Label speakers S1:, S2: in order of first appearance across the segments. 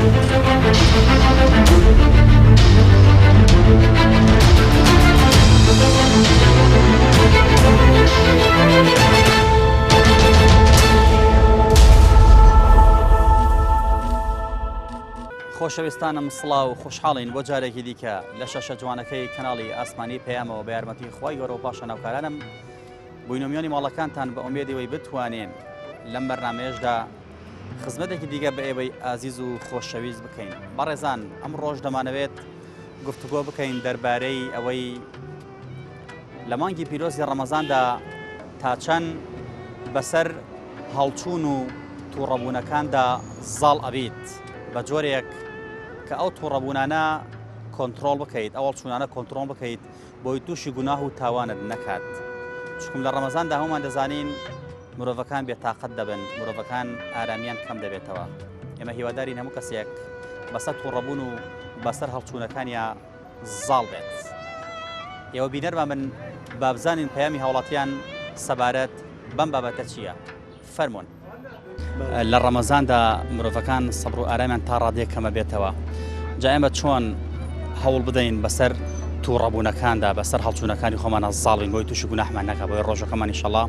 S1: خۆشەویستانم سڵاو و خوشحاڵین بۆ جارێکی دیکە لە شەشە جوانەکەی کەناڵی ئاسمانی پەیامەوە بە یارمەتی خوای گەورە و پاشە ناوکارانم بووینۆمیۆنی ماڵەکانتان بە ئومێدیەوەی بتوانین لەم بەرنامەیەشدا خزمەتێکی دیگە بە ئێوەی ئازیز و خۆشەویست بکەین. بەڕێزان ئەم ڕۆژ دەمانەوێت گفتوگۆ بکەین دەربارەی ئەوەی لە مانگی پیرۆزی ڕەمەزاندا تا چەند بەسەر هەڵچوون و تووڕەبوونەکاندا زاڵ ئەبیت بە جۆرێک کە ئەو تووڕەبوونانە کۆنتترۆل بکەیت ئەوڵ چوونانە کۆنتترۆل بکەیت بۆی تووشی گوناه و تاوانت نەکات. چکم لە ڕەمەزاندا هەمومان دەزانین مرۆڤەکان بێتاقەت دەبن، مرۆڤەکان ئارامیان کەم دەبێتەوە. ئێمە هیوادارین هەموو کەسێک بەسەر تووڕەبوون و بەسەر هەڵچوونەکانیە زاڵ بێت. ئێوە بینەرمان من بابزانین پەیامی هاوڵاتیان سەبارەت بەم بابەتە چییە؟ فەرمونون. لە ڕەمەزاندا مرۆڤەکان سەبر و ئارامیان تا ڕادێک کەمە بێتەوە. جا ئێمە چۆن هەوڵ بدەین بەسەر تووڕەبوونەکاندا بەسەر هەڵچوونەکانی خۆمانە زاڵین بۆی تووشی گوناحمان نەکە بۆی ڕۆژەکەمان ئینشەڵڵا.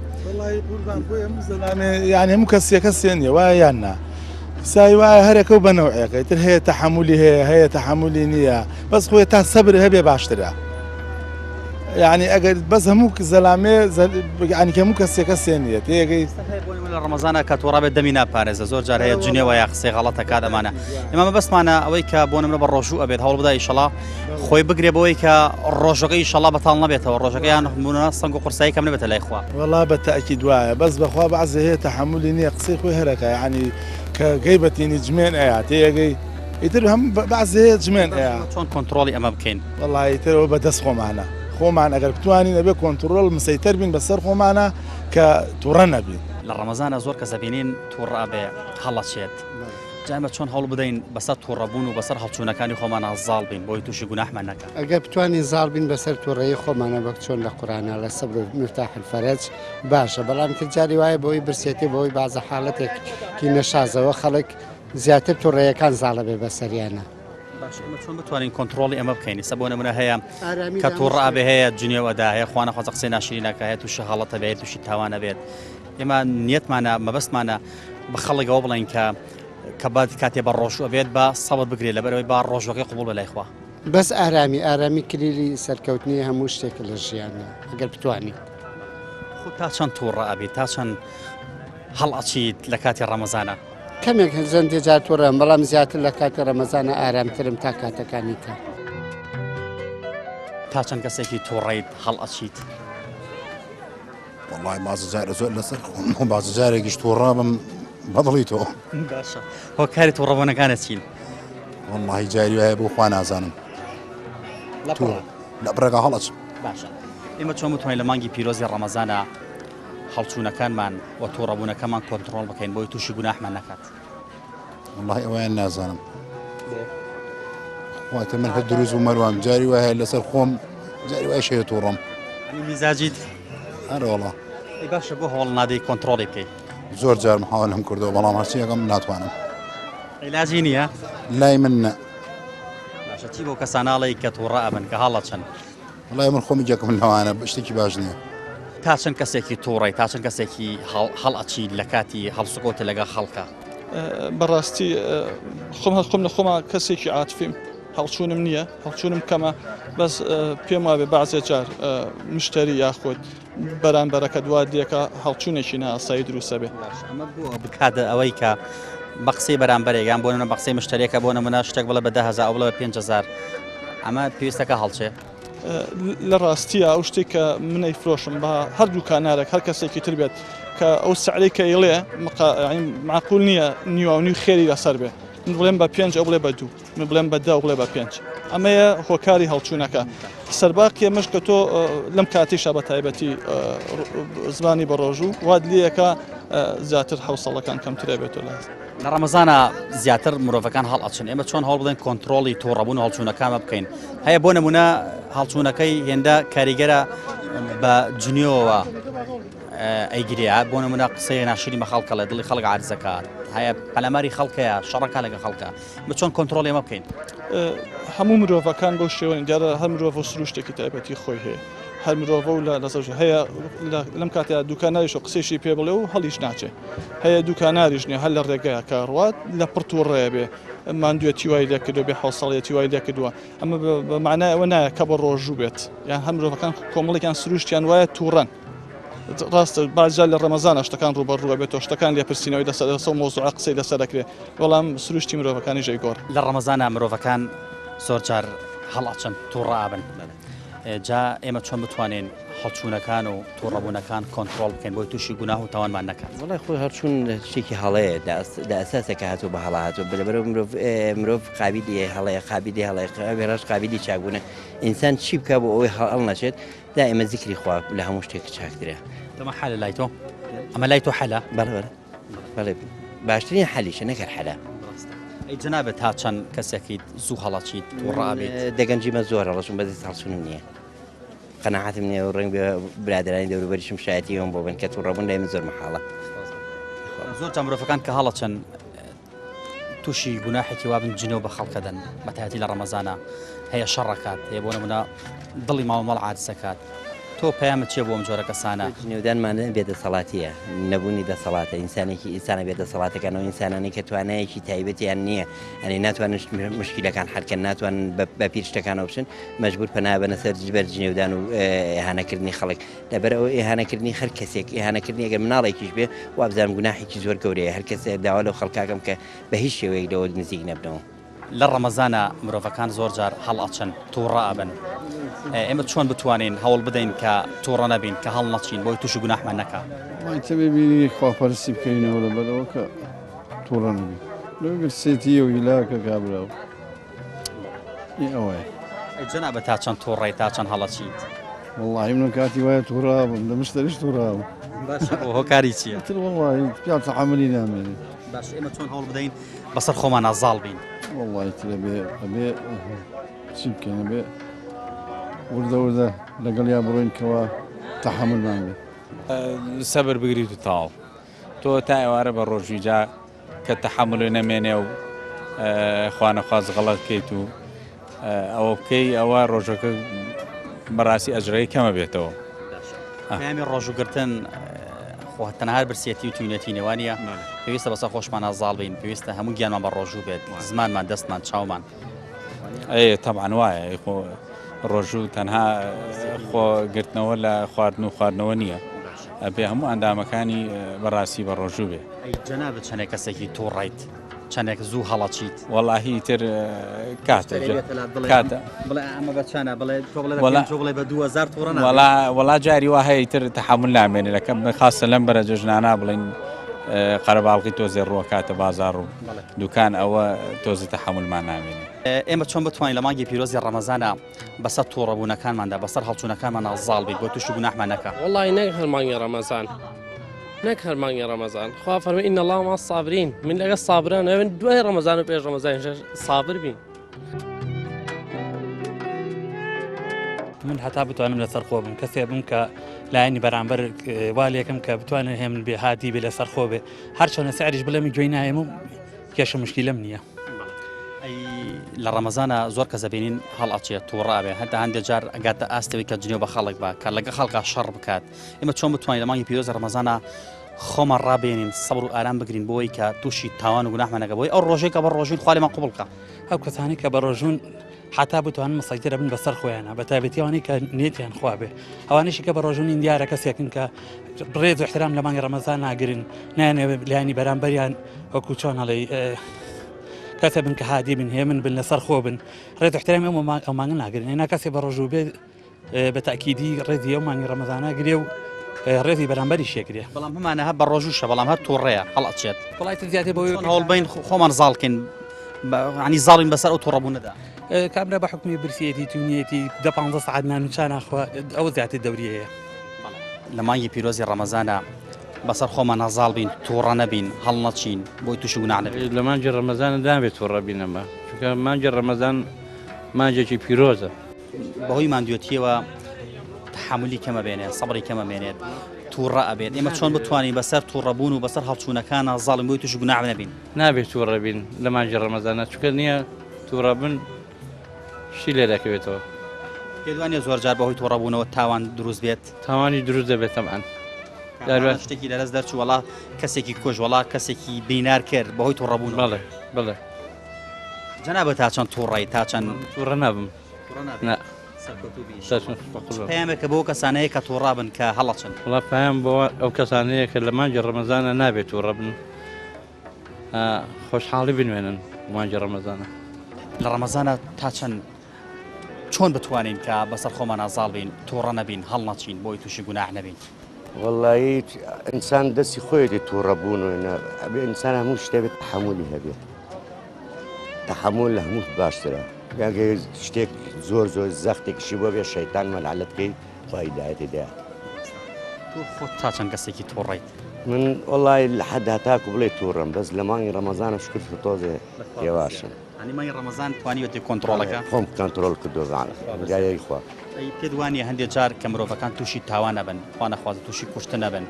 S2: یعنی هەموو کەسێکە سێنیە وایە یان نا سای وایە هەرێکە و بەنەوعەکەی تر هەیە تەحەمولی هەیە تەحەمولی نییە بەس خۆی تا سەبر هەبێ باشترە. يعني ئەگەر بەس هەموو زەلامێ ینی هەموو کەسێکە سێنیە تێگەی
S1: لە ڕەمەزانە کە تووڕابێت دەمی ناپارێزە زۆر جار هەیە جنێوە یا قسەی غەڵەتە کات ئەمانە. ئێمە بەسمانە ئەوەی کە بۆ نمرە بە ڕۆژوو ئەبێت هەوڵ بدە ئینشەڵڵا خۆی بگرێ بەوەی کە ڕۆژەکەی ئینشەڵڵا بەتاڵ نەبێتەوە ڕۆژەکەیان هەموونە سەنگ و قورسایی کەم نبێتە لای خوا.
S2: وەڵا بە تەئکید وایە بەس بەخوا بەعزە هەیە تەحەمولی نییە قسەی خۆی هەرەکە ینی کە گەیبەتینی جمێن ئەیە تێگەی ئیتر هەم بەعزە هەیە جمێن ئەیە
S1: چۆن کۆنتترۆلی ئەمە بکەین.
S2: وەڵا ئیترەوە بەدەست خۆمانە خۆمان ئەگەر بتوانین ئەبێ کۆنتترۆل مسەیتەر بین بەسەر خۆمانە کە تووڕە نەبین.
S1: لە ڕەمەزانە زۆر کەسە بینین تووڕابێ هەڵەچێت. جا ئێمە چۆن هەوڵ بدەین بەسەر تووڕەبوون و بەسەر هەڵچوونەکانی خۆمانە زاڵ بین بۆی تووشی گوناحمان نەکە.
S3: ئەگەر بتوانین زاڵ بین بەسەر تووڕەیی خۆمانە بەک چۆن لە قورئانە لە سەبر و مفتاح الفەرج باشە، بەڵام تجاری وایە بەوەی برسێتی بەوەی بازە حاڵەتێکی نەشازەوە خەڵک زیاتر تووڕەیەکان زاڵە بێ بەسەریانە.
S1: ئێمە چۆن بتوانین کۆنتترۆلی ئەمە بکەین سە بۆ نمونە هەیە کە تووڕابێ هەیە جنێوەدا هەیە خوانە خۆزە قسەی ناشرینەکە هەیە تووشی هەڵەتە بێت تووشی تاوانە بێت. ئێمە نیەتمانە مەبەستمانە بە خەڵکەوە بڵین کە بعد کاتێ بە ڕۆژوو ئەبێت بە سەبەت بگرێت لەبەرەوەی با ڕۆژەکەی قبول بە لای خوا.
S3: بەس ئارامی کلیلی سەرکەوتنی هەموو شتێک لە ژیانە ئەگەر بتوانین.
S1: خۆ تا چەند تووڕە ئەبیت تا چەند هەڵ ئەچیت لە کاتی ڕەمەزانە؟
S3: کەمێک زەندێ جار تووڕەم بەڵام زیاتر لە کاتی ڕەمەزانە ئارامترم تا کاتەکانی کە.
S1: تا چەند کەسێکی تووڕەیت هەڵ ئەچیت؟
S4: والله بازە جارە زۆر لەسەر خۆم بازە جارێکیش تووڕابم بەدڵیتەوە.
S1: باشە هۆ کاری تووڕەبوونەکانە چین؟
S4: والله جاری وایە بۆ خوا نازانم لە بڕێگا هەڵەچم.
S1: باشە ئێمە چۆن بتوانین لە مانگی پیرۆزی ڕەمەزانە هەڵچوونەکانمان و تووڕەبوونەکەمان کۆنتترۆل بکەین بۆی تووشی گوناحمان نەکات.
S4: والله ئەویان نازانم واتە من هە دروست و مەروان جاری وایە لەسەر خۆم جاری وای شەیە تووڕەم
S1: میزاجیت
S4: هەر وەڵا
S1: باشە بۆ هەوڵ نادەی کۆنتترۆلی بکەیت.
S4: زۆر جار محاولم کردەوە بەڵام هەرچی یەکەم ناتوانم.
S1: عیلاجی نییە؟
S4: لای من نە.
S1: باشە چی بۆ کەساناڵی کە تووڕە ئەبن کە هەڵەچەن؟
S4: وڵای من خۆمی جێکم لەوانە شتێکی باش نییە.
S1: تا چەند کەسێکی تووڕی تا چەند کەسێکی هەڵ ئەچی لە کاتی هەڵسوکۆتە لەگە خەڵکە؟
S5: بەڕاستی خۆم لە خۆما کەسێکی عاتفیم هەڵچوونم نییە هەڵچوونم کەمە بەس پێم وابێ بەعزێ جار مشتری یاخۆت بەرامبەرەکە دوا دیەکە هەڵچوونێکی ناسایی دروستە بێ.
S1: ئەمە بۆ بکاتە ئەوەی کە بە قسەی بەرامبەرێکیان بۆ نە بە قسەی مشتریەکە بۆ نمونە شتێک بڵێ بە 10,000 ئەو بڵێ 5,000 ئەمە پێویستەکە هەڵچێ؟
S5: لە ڕاستیە ئەو شتێک کە منەی فرۆشم بە هەردوو کانارێک هەر کەسێکی تر بێت کە ئەو سعرەی کە ئێڵێ معقول نییە نیوانی خێری لەسەر بێ. من بڵێم بە 5 ئەو بڵێ بە 2 من بڵێم بە 10 بڵێ بە 5 ئەمەیە هۆکاری هەڵچوونەکە. سەرباقیە مەش کە تۆ لەم کاتیشە بە تایبەتی زمانی بە ڕۆژوو واد لەکە زیاتر حوسەڵەکان کەمترە بێتەوە لە
S1: لە ڕەمەزانە زیاتر مرۆڤەکان هەڵ ئەچن. ئێمە چۆن هەوڵ بدەین کۆنتترۆلی تووڕەبوون و هەڵچوونەکانمە بکەین؟ هەیە بۆ نمونە هەڵچوونەکەی هێندە کاریگەرە بە جنیۆوە ئەیگریا بۆ نمونە قسەی ناشری مە خەڵکە لە دڵی خەڵک عارزەکات هەیە پەلاماری خەڵکەیە شەڕەکە لەگە خەڵکە بە چۆن کۆنتترۆل ئێمە بکەین
S5: هەموو مرۆڤەکان بۆ شێوەن دیارە هەر مرۆڤ و سروشتێکی تایبەتی خۆی هەیە هەر مرۆڤە و لە لەسەر هەیە لەم کاتەیە دوکاناریش و قسەیشی پێ بڵێ و هەڵیش ناچێ هەیە دوکاناریش نیە هەر لە ڕێگەیە کاڕوات لە پڕت و ڕێ بێ ماندوێتی وای لێ کردو بێ حوسەڵەتی وای لێ کردووە ئەمە بە معنای ئەوە نایە کە بە ڕۆژوو بێت یان هەم مرۆڤەکان کۆمەڵێکیان سروشتیان وایە تووڕەن ڕاستە بازار لە ڕەمەزانە شتەکان ڕوبەڕوە بێتەوە شتەکان لێپرسینەوەی دەسە مۆزوع قسەی لەسەر دەکرێت بەڵام سروشتی مرۆڤەکانی ژەیگۆڕ
S1: لە ڕەمەزانە مرۆڤەکان زۆر جار هەڵاچەند تووڕابن جا ئێمە چۆن بتوانین هەڵچوونەکان و تووڕەبوونەکان کۆنتترۆل بکەین بۆی تووشی گوناه و تاوانمان نەکات
S6: وڵای خۆی هەرچوون شتێکی هەڵەیە لە ئەساسەکە هاتوو بە هەڵاتوە بەرەو مرۆڤ قابلی هەڵەیە قابلی هەڵەیە بێڕاش قابلی چاکبوونە ئینسان چی بکە بۆ ئەوەی هەڵ نەچێت دائمە زیکری خوا لە هەموو شتێک چاکترە
S1: تەمە حالە لای تۆ ئەمە لای تۆ حەلە
S6: بەڵێ باشترین حەلیشە نەکەر حەلە
S1: ئەی جەنابێت تا چەند کەسێکی زوو هەڵەچیت تووڕابێت
S6: دەگەنجیمە زۆر هەڵەشم بەدەست هەڵچوونم نییە قەناعەتم نییە و ڕنگ برادرانی دەوروبەریشم شایەتی ئەوم بۆ بن کە تووڕەبوون لای من زۆر مەحاڵە
S1: زۆر جا مرۆڤەکان کە هەڵەچەن تووشی گوناحێکی وابن جنێو بە خەڵکەدەن بەتایەتی لە ڕەمەزانە هەیە شەڕەکات هەیە بۆ نمونە دڵی ماڵمەڵ عادسەکات تۆ پەیامت چییە بۆ ئەم جۆرە کەسانە
S6: نێودانمانە بێدەسەڵاتیە نەبوونی دەسەڵاتە ئینسانێکی ئینسانە بێدەسەڵاتەکانەوە ئینسانانی کە توانایەکی تایبەتیان نییە ئەنی ناتوانن مشکلەکان حەلکەن ناتوان بە پیر شتەکانەوە بچن مەجبور پەنا بەنە سەر جبەر جنێودان و ئێهانەکردنی خەڵک لەبەر ئەوە ئێهانەکردنی هەر کەسێک ئێهانەکردنی ئەگەر مناڵێکیش بێ وابزانم گوناحێکی زۆر گەورەیە هەر کەس داوا لەو خەڵکاکەم کە بە هیچ شێوەیەک لەوە نزیک نەبنەوە
S1: لە ڕەمەزانە مرۆڤەکان زۆر جار هەڵئەچن تووڕابن ئێمە چۆن بتوانین هەوڵ بدەین کە تووڕە نەبین کە هەڵ نەچین بۆی تووشی گوناحمان نەکا
S7: مایتە ببینی خواپەرستی بکەینەوە لەبەرەوە کە تووڕە نەبین لەگەر سێتیە و هیلاکە کابراوە ئەوەیە
S1: جەنابەت تا چەند تووڕێی تا چەند هەڵەچیت
S7: وەڵڵاهی منە کاتی وایە تووڕابم لە مشتریش تووڕابم
S1: باشە هۆکاری چییە
S7: تر وەڵڵاهی پیا تەحەملی نامێنێت
S1: باش ئێمە چۆن هەوڵ بدەین بەسەر خۆمان ئازاڵ بین
S7: وەڵڵاهی ترە ئەبێ چی بکەین ئەبێ وردە لەگەڵ یا بڕۆینکەوە تەحەملمان بێت
S8: سەبر بگریت و تاڵ تۆ تا ئێوارە بە ڕۆژویجا کە تەحەمل نەمێنێ و خوانەخواز غەڵەت بکەیت و ئەوە بکەی ئەوە ڕۆژەکە بەڕاستی ئەجرەی کەمە بێتەوە
S1: پەیامی ڕۆژوگرتن خۆ تەنها برسێتی و توینەتی نێوانیە پێویستە بەسەر خۆشمان ئازاڵ بین پێویستە هەموو گیانمان بە ڕۆژوو بێت زمانمان دەستمان چاومان
S8: تەبعاً وایە ڕۆژوو تەنها خۆگرتنەوە لە خواردن و خواردنەوە نییە ئەبێ هەموو ئەندامەکانی بەڕاستی بە ڕۆژوو بێ
S1: جەنابەت چەندێک کەسێکی تووڕیت چەندێک زوو هەڵەچیت
S8: وەڵاهی تر کاتە
S1: بڵێ ئەمە بە چانە بڵێ بڵێ بە 2000 تووڕە
S8: وەڵا جاری وا هەیە تر تەحەمل نامێنێت لەکەم خاستە لەم بەرە جەژنانە بڵین قەرەباڵقی تۆزێ ڕووە کاتە بازار و دوکان ئەوە تۆزی تەحەملمان نامێنێت
S1: ئێمە چۆن بتوانین لە مانگی پیرۆزی ڕەمەزانە بەسەر تووڕەبوونەکانماندا بەسەر هەڵچوونەکانمان ئازاڵ بین بۆ تووشی گوناحمان نەکا
S9: وەڵڵاهی نەک هەر مانگی ڕەمەزان نەک هەر مانگی ڕەمەزان خوا فەرمووی ئینە الله مع الصابرین من لەگەڵ سابران ئەوێن دوای ڕەمەزان و پێش ڕەمەزان سابر بین
S10: من هەتا بتوانم لەسەر خۆ بم کەسێ بم کە لایەنی بەرامبەر والێکم کە بتوانێت هێمن بێ هاتی بێ لەسەر خۆ بێ هەر چۆنە سعریش بڵێمی گوێی نایەم و کێشە مشکیلەم نییە
S1: لە ڕەمەزانە زۆر کەس دەبینین هەڵئەچێت تووڕابێ هەتا هەندێک جار ئەگاتە ئاستەوەی کە جنێو بە خەڵک بە کە لەگە خەڵکا شەڕ بکات ئێمە چۆن بتوانین لە مانگی پیرۆزی ڕەمەزانە خۆمان ڕابێنین سەبر و ئارام بگرین بۆی کە تووشی تاوان و گوناحمانەکە بۆی ئەو ڕۆژێک کە بە ڕۆژین خوالیمان قوبڵ بکە
S10: ئەو کەسانی کە بە ڕۆژون حتا بتوانن مسەیترە بن بەسەر خۆیانە بە تایبەتیوانی کە نێتیان خوا بێ ئەوانشی کە بە ڕۆژونی دیارە کەسێکن کە ڕێز و احترام لە مانگی ڕەمەزان ناگرن نایانێ لایانی بەرامبەریان وەکو چۆن هەڵێ کەسە بن کە هادی بن هێمن بن لەسەر خۆ بن ڕێز و احترامی ئەو مانگە ناگرن هێنا کەسێ بە ڕۆژوو بێ بە تاکیدی ڕێزی ئەو مانگی ڕەمەزانە گرێ و ڕێزی بەرامبەری شێگرێ
S1: بەڵام هەمانە هە بە ڕۆژوشە بەڵام هەر تووڕەیە هەڵئەچێت
S10: وڵایەتی زیاتر بۆ
S1: هەوڵ بین خۆمان زاڵکەین عنی زاڵین بەسەر ئەو تووڕەبوونەدا
S10: کابرا بە حکومی برسیەتی تونیەتی 15 ساعت نانوچان ئەخوا ئەو زیاتر دەوریەیە
S1: لە مانگی پیرۆزی ڕەمەزانە بەسەر خۆمان نازاڵ بین تووڕە نەبین هەڵ نەچین بۆی تووشی گوناح نەبین
S11: لە مانگی ڕەمەزانە دابێت تووڕە بینەمە چونکە مانگی ڕەمەزان مانگێکی پیرۆزە
S1: بەهۆی ماندوێتیەوە تحملی کەمە بێنێت سەبری کەمە بێنێت تووڕە ئەبێت ئێمە چۆن بتوانین بەسەر تووڕەبوون و بەسەر هەڵچوونەکانە زاڵم بۆی توش گوناح نەبین
S11: نابێت تووڕەبین لە مانجی ڕەمەزانە چونکە نییە تووڕەبن شی لێ دەکەوێتەوە
S1: پێدوانێ زۆر جار بەهۆی تووڕەبوونەوە تاوان دروست بێت
S11: تاوانی دروست دەبێت تەمان
S1: شتێکی لەرەز دەرچوو وڵا کەسێکی کۆژ وڵا کەسێکی بینار کرد بەهۆی تووڕەبوون
S11: بەڵێ بڵێ
S1: جەنابەت تا چەند تووڕەی تا چەند
S11: تووڕە نابم
S1: پەیامێکە بۆ کەسانەیە کە تووڕابن کە هەڵەچن
S11: وڵا پەیام بۆ ئەو کەسانەیە کە لە مانجی ڕەمەزانە نابێت تووڕەبن خۆشحاڵی بنوێنن مانجی ڕەمەزانە
S1: لە ڕەمەزانە تا چەند چۆن بتوانین کە بەسەر خۆمان ئازاڵ بین تووڕە نەبین هەڵ نەچین بۆی تووشی گوناح نەبین
S12: والله ئینسان دەستی خۆیەتی تووڕەبوون ئەبێ ئینسان هەموو شتێ بێت تەحەمولی هەبێت تەحەمل لە هەموو باشترە یاگە شتێک زۆر زەختێکشی بۆ بێ شەیتان مەلعەلەتکەی خوا هیدایەتی دەیات
S1: تۆ خۆت تا چەند کەسێکی تووڕیت
S12: من وڵی لە حەدا تاکو بڵێ تووڕم بەس لە مانگی ڕەمەزانە شکر تۆزێ هێواشن
S1: ئەنی مانگی ڕەمەزان توانیوەتی کۆنتڕۆڵەکە
S12: خۆم کۆنتڕۆڵ کردوگان جایەی خوا
S1: پێدوانیە هەندێک جار کە مرۆڤەکان تووشی تاوان نەبن خوا نەخوازە تووشی کوشتە نەبن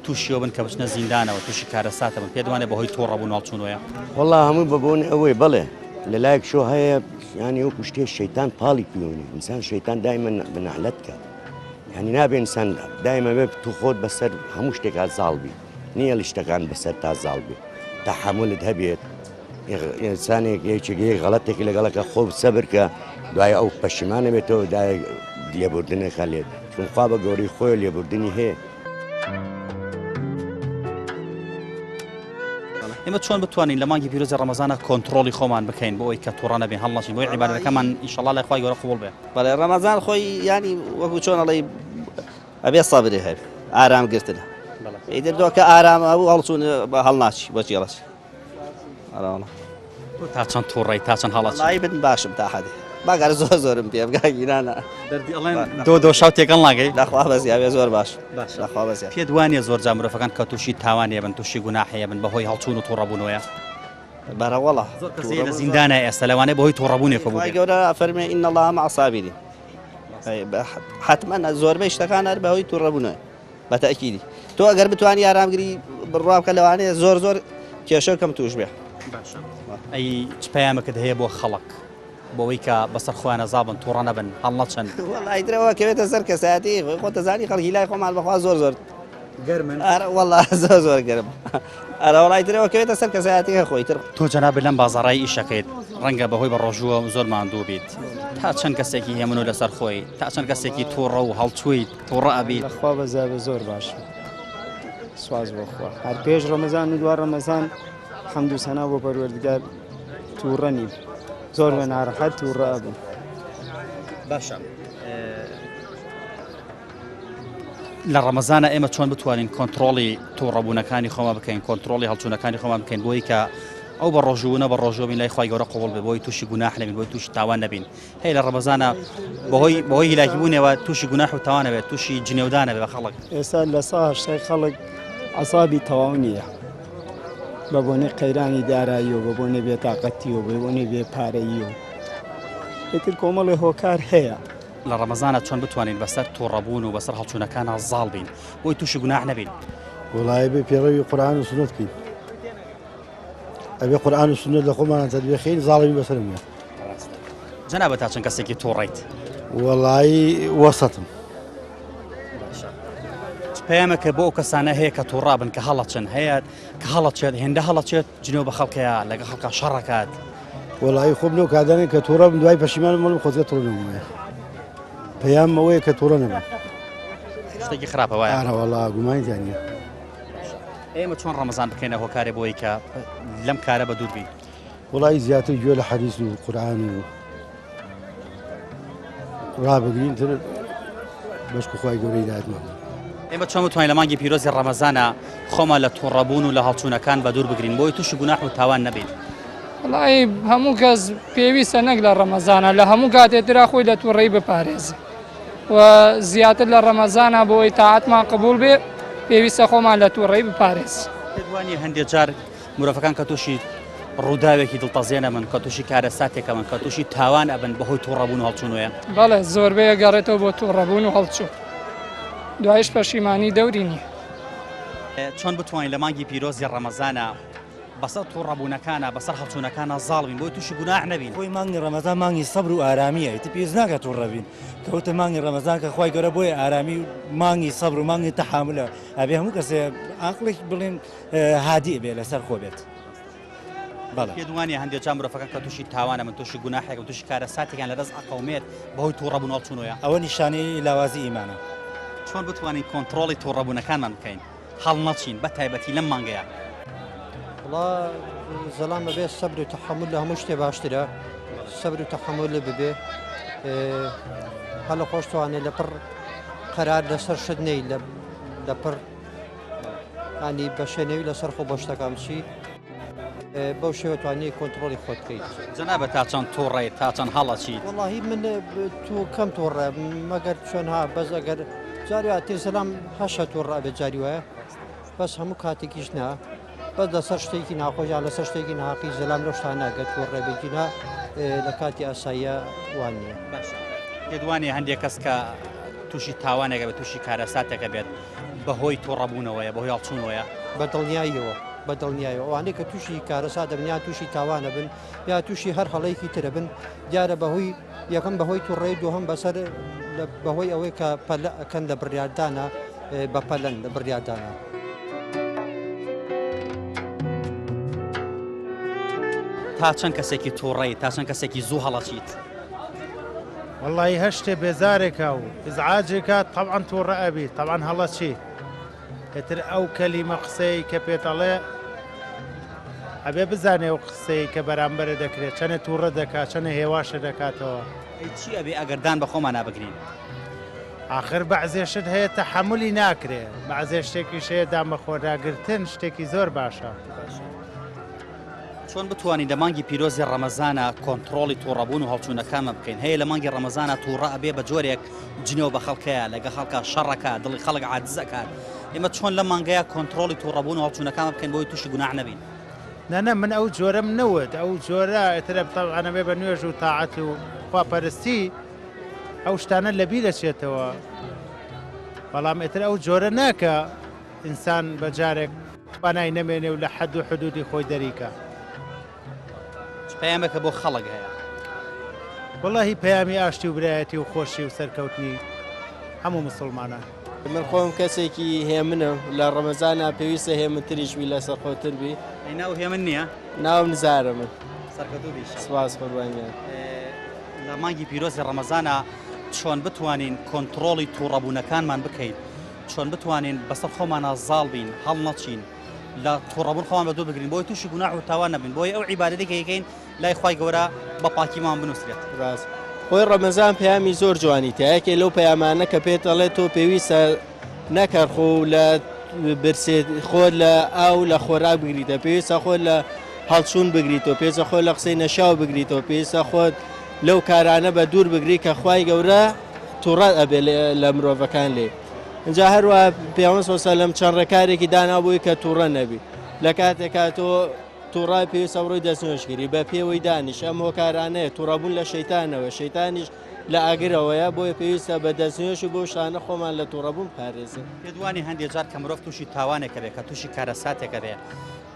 S1: تووشیەوە بن کە بچنە زیندانەوە تووشی کارەساتە بن پێدوانێ بەهۆی تۆڕەبوون هەڵچوونەوەیە
S12: وەڵا هەموو بەبوون ئەوەی بڵێ لە لایەک شۆ هەیە ینی وەکو شتێ شەیتان پاڵی پیونی ئینسان شەیتان دایمە بنەحلەت کە ینی نابێ ئینسان دایمە بێ تو خۆت بەسەر هەموو شتێکا زاڵبی نییە لە شتەکان بەسەر تا زاڵبی تەحەملت هەبێت ئینسانێک یەکێک غەڵەتێکی لەگەڵەکە خۆ سەبر کە دوای ئەو پەشیمانە بێتەوە دای لێبوردنێکە لێت چون خوا بە گەوری خۆی لێبوردنی هەیە
S1: ئێمە چۆن بتوانین لە مانگی پیرۆزی ڕەمەزانە کۆنتڕۆڵی خۆمان بکەین بۆ ئەوەی کە تووڕە نەبین هەڵ نەچین بۆی عیبادەتەکەمان ئینشەڵڵا لای خوای گەورە قبوڵ بێ
S13: بەڵێ ڕەمەزان خۆی ینی وەکو چۆن ئەڵێ ئەبێ سەبری هەبێ ئارام گرتنە ئیتر دۆ کە ئارامە هەبوو هەڵچوون بە هەڵ ناچی بۆچی ڕەچی
S1: تا چەند تووڕەی تا چەند هەڵەچی
S13: لای بن باشم تا حەدێ باگەر زۆرم پێ بگاگیرانە
S1: دۆ شاو تێگەڵ ناگەی
S13: لەخوا بەزیاوێ زۆر باش لەخوا بەزیاد
S1: پێت وانە زۆر جا مرۆڤەکان کە تووشی تاوانێ بن تووشی گوناحەیە بن بەهۆی هەڵچوون و تووڕەبوونەوەیە
S13: بەرەوەڵە
S1: زۆر کەسێ لە زیندانە ئێستا لەوانەیە بەهۆی تووڕەبوونێکە بوو
S13: گەورە فەرمێ ئین الله مع الصابرین حتمما زۆربەی شتەکان هەر بەهۆی تووڕەبوونەوە بەتەئکیدی تۆ ئەگەر بتوانی ئارامگری بڕوا بکە لەوانەیە زۆر کێشە کەم توش بێ
S1: ئەی چ پەیامەکەت هەیە بۆ خەڵک بۆەوەی کە بەسەر خۆیانە زابن تووڕە نەبن هەڵ نەچەن
S13: وڵایترەوە کەوێتە سەر کەسایەتی خۆتە زانی خەڵکی لای خۆمان بەخوا زۆر
S1: گەرمن
S13: وەڵا زۆر گەرم ئەرە وڵایترەوە کەوێتە سەر کەسایەتی خۆی تر
S1: تۆ جەناب لەم بازاڕایی ئیشەکەیت ڕەنگە بەهۆی بە ڕۆژووە زۆر ماندوو بیت تا چەند کەسێکی هێمن و لەسەر خۆی تا چەند کەسێکی تووڕە و هەڵچوویت تووڕە ئەبیت
S14: لەخوا بەزار زۆر باش سواز بۆ خوا هەر پێش ڕەمەزان و دوای ڕەمەزان حەمد و سەنا بۆ پەروەردگار تووڕە نیم زۆر بە ناڕەحەت تووڕە ئەبوو
S1: باشە لە ڕەمەزانە ئێمە چۆن بتوانین کۆنتڕۆڵی تووڕەبوونەکانی خۆمە بکەین کۆنتڕۆڵی هەڵچوونەکانی خۆمان بکەین بۆی کە ئەو بە ڕۆژوونە بە ڕۆژۆبین لای خوای گەورە قبوڵ بێ بۆی تووشی گوناح نەبین بۆی تووشی تاوان نەبین هەیە لە ڕەمەزانە بەهۆی هیلاکیبوونەوە تووشی گوناح و تاوانە بێت تووشی جنێودانە بێ بە خەڵک
S14: ئێستا لە ساهشتای خەڵک عەسابی تەواو نییە بە بۆنەی قەیرانی دارایی و بە بۆنەی بێتاقەتی و بە بۆنەی بێپارەیی و ئیتر کۆمەڵی هۆکار هەیە
S1: لە ڕەمەزانە چۆن بتوانین بەسەر تووڕەبوون و بەسەر هەڵچوونەکانە زاڵ بین بۆی تووشی گوناح نەبین
S15: وڵای بێ پێڕەوی قورئان و سونەت بکەین ئەبێ قورئان و سونەت لە خۆمانە تەدبیق خەین زاڵی بەسەر نییە
S1: جەنابە تا چەند کەسێکی تووڕیت
S15: وەڵای وەسەتم
S1: پەیامێکە بۆ ئەو کەسانە هەیە کە تووڕابن کە هەڵەچن هەیە کە هەڵەچێت هێندە هەڵەچێت جنێو بە خەڵکەیە لەگە خەڵکە شەڕەکات
S15: وڵای خۆم لەو کادانێک کە تووڕە بن دوای پەشیمان مەڵم خۆزگە تووڕە نەبوومە پەیام ئەوەیە کە تووڕە نەبن
S1: شتێکی خراپە وایە
S15: ئارە وەڵا گومانیان نییە
S1: ئێمە چۆن ڕەمەزان بکەینە هۆکارێ بۆی کە لەم کارە بە دوور بین
S15: وڵای زیاتر گوێ لە حەدیث و قورئان و ڕابگرین تر بەشک خوای گەورەی هیدایەتمان
S1: ئێمە چۆن بتوانین لە مانگی پیرۆزی ڕەمەزانە خۆمان لە تووڕەبوون و لە هەڵچوونەکان بە دوور بگرین بۆی تووشی گوناح و تاوان نەبین
S16: وڵی هەموو کەس پێویستە نەک لە ڕەمەزانە لە هەموو کاتێترا خۆی لە تووڕەی بپارێزێ و زیاتر لە ڕەمەزانە بۆی تاعاتمان قبول بێ پێویستە خۆمان لە تووڕەی بپارێز
S1: پێدوانیە هەندێک جار مرۆڤەکان کە تووشی ڕووداوێکی دڵتەزیێنە من کە تووشی کارەساتێکە من کە تووشی تاوان ئەبن بەهۆی تووڕەبوون و هەڵچوونەوەیە
S16: بەڵێ زۆربەیە گەڕێتەوە بۆ تووڕەبوون و هەڵچوو دوایش پەشیمانی دەوری نییە.
S1: چۆن بتوانین لە مانگی پیرۆزی ڕەمەزانە بەسەر تووڕەبوونەکانە بەسەر هەڵچوونەکانە زاڵبین بۆی تووشی گوناح نەبین.
S17: خۆی مانگی ڕەمەزان مانگی سەبر و ئارامیە ئیتر پێویست ناکات تووڕەبین کەوتە مانگی ڕەمەزان کە خی گەورە بۆیە ئارامی و مانگی سەبر و مانگی تەحاملە ئەبێ هەموو کەسێ عاقڵێک بڵێن هادی بێ لەسەر خۆ بێت.
S1: پێدوانێ هەندێک جا مرۆڤەکان کە تووشی تاوانە من تووشی گوناحێک و تووشی کارە ساتێکیان لەدەست ئەقەومێت بەهۆی تووڕەبوون هەڵچوونەوەیە.
S17: ئەوە نیشانەی لاوازی ئیمانە.
S1: چۆن بتوانین کۆنتترۆڵی تووڕەبوونەکانمان بکەین هەڵ نەچین بە تایبەتی لەم مانگەیە.
S18: وڵا زەڵام بەبێ سەبر و تەحمل لە هەموو شتێ باشترە سەبر و تەحمل لە ببێ هەڵە خۆشتوانێت لە پڕ قەرار لەسەر شت نەی لە پڕ ینی بە شوێنەوی لەسەر خۆ بۆ شتەکان بچی بەو شێوەتوانانی کۆنتترۆلی خۆت بکەیت.
S1: جەنابە تا چەند تووڕێیت تا چەند هەڵەچیت.
S18: وڵاهی من تو کەم تووڕە مەگەر چۆنها بەس ئەگەر جاری تێزەلام هەشە تووڕە بێت جاری وایە بەس هەموو کاتێکیش نا بەس لەسەر شتێکی ناخۆشیان لەسەر شتێکی ناقی زەلام لەو شتان ناگەت تووڕێبێکینا لە کاتی ئاساییە وان نییە.
S1: پێدوانێ هەندێک کەس کە تووشی تاوانێکە بە تووشی کارەساتێکە بێت بەهۆی تووڕەبوونەوەیە بەهۆی هەڵچوونەوەیە
S18: بە دڵنیاییەوە بە دڵنیایەوە ئەوانەیە کە تووشی کارەسا دەبنیان تووشی تاوانە بن یا تووشی هەر هەڵەیەکی ترە بن دیارە بەهۆی یەکەم بەهۆی تووڕێ دووهەم بەسەر بەهۆی ئەوەی کە پەلە ئەکەن لە بڕیاردانە بە پەلەن لە بڕیاردانە.
S1: تا چەند کەسێکی تووڕێی تا چەند کەسێکی زوو هەڵەچیت.
S19: والله هەشتێ بێزارێکە و ئزعاجێکە طبعاً تووڕە ئەبیت طبعاً هەڵەچی ئێتر ئەو کەلیمە قسەی کە پێتەڵێ ئەبێ بزانێ و قسەی کە بەرامبەرە دەکرێت چەنە تووڕە دەکات چەنە هێواشە دەکاتەوە.
S1: چی ئەبێ ئەگەردان بە خۆمان نابگرین.
S19: آخر بەعزێشت هەیە تەحملی ناکرێ بەعزێ شتێکیش هەیە دامەخۆراگرتن شتێکی زۆر باشە.
S1: چۆن بتوانین لە مانگی پیرۆزی ڕەمەزانە کۆنتترۆلی تووڕەبوون و هەڵچوونەکانمە بکەین هەیە لە مانگی ڕەمەزانە تووڕە ئەبێ بە جۆرێک جنێو بە خەڵکەیە لەگە خەڵکە شەڕەکە دڵی خەڵک عاجزەکات ئێمە چۆن لە مانگەیە کۆنتترۆلی تووڕەبوون و هەڵچوونەکانمە بکەین بۆی تووشی گوناح نەبین.
S19: نەنە من ئەو جۆرەم نەوت ئەو جۆرە ئێترە تەبعانە بێ بە نوێژ و تاعەت و خواپەرستی ئەو شتانە لەبی دەچێتەوە بەڵام ئێتر ئەو جۆرە ناکە ئینسان بەجارێک توانای نەمێنێ و لە حەد و حدودی خۆی دەریکە.
S1: پەیامێکە بۆ خەڵک هەیە.
S19: وەڵاهی پەیامی ئاشتی و برایەتی و خۆشی و سەرکەوتنی هەموو مسلمانان.
S20: من خۆم کەسێکی هێمنە لە ڕەمەزانە پێویستە هێمنتریشوی لەسەر خۆتر بی.
S1: ناو هێمن نییە؟
S20: ناوم نزارە من.
S1: سەرکەوتوو بیش.
S20: سپاس قوربانیان.
S1: لە مانگی پیرۆزی ڕەمەزانە چۆن بتوانین کۆنتترۆلی تووڕەبوونەکانمان بکەین چۆن بتوانین بەسەر خۆمانە زاڵ بین هەڵ نەچین لە تووڕەبوون خۆمان بە دوو بگرین بۆی تووشی گوناح و تاوان نەبین بۆی ئەو عیبادەتێکە یەکەین لای خی گەورە بە پاکیمان بنووسرێت.
S20: ڕاست خۆی ڕەمەزان پەیامی زۆر جوانی تایەکێ لەو پەیامانە کە پێت دەڵێت تۆ پێویستە نەکەرخۆ لە برسێت خۆت لە ئاو لە خۆراک بگریتە پێویستە خۆت لە هەڵچوون بگریتەوە پێویستە خۆت لە قسەی نەشاو بگریتەوە پێویستە خۆت لەو کارانە بە دوور بگری کە خوای گەورە تووڕەت ئەبێ لە مرۆڤەکان لێ. اینجا هەروە پێغەمبەر صلی الله علیه و سلم چەند ڕێکارێکی دانابووی کە تووڕە نەبی لە کاتێکا تۆ تووڕای پێویستە ڕۆی دەستنوێژگیری بە پێوەی دانیش ئەم هۆکارانەیە تووڕەبوون لە شەیتانەوە شەیتانیش لە ئاگرەوەیە بۆیە پێویستە بە دەستنوێژ و بۆ شانە خۆمان لە تووڕەبوون پارێزن.
S1: پێدوانی هەندێک جار کە مرۆڤ تووشی تاوانێکە بێت کە تووشی کارەساتێکە بێت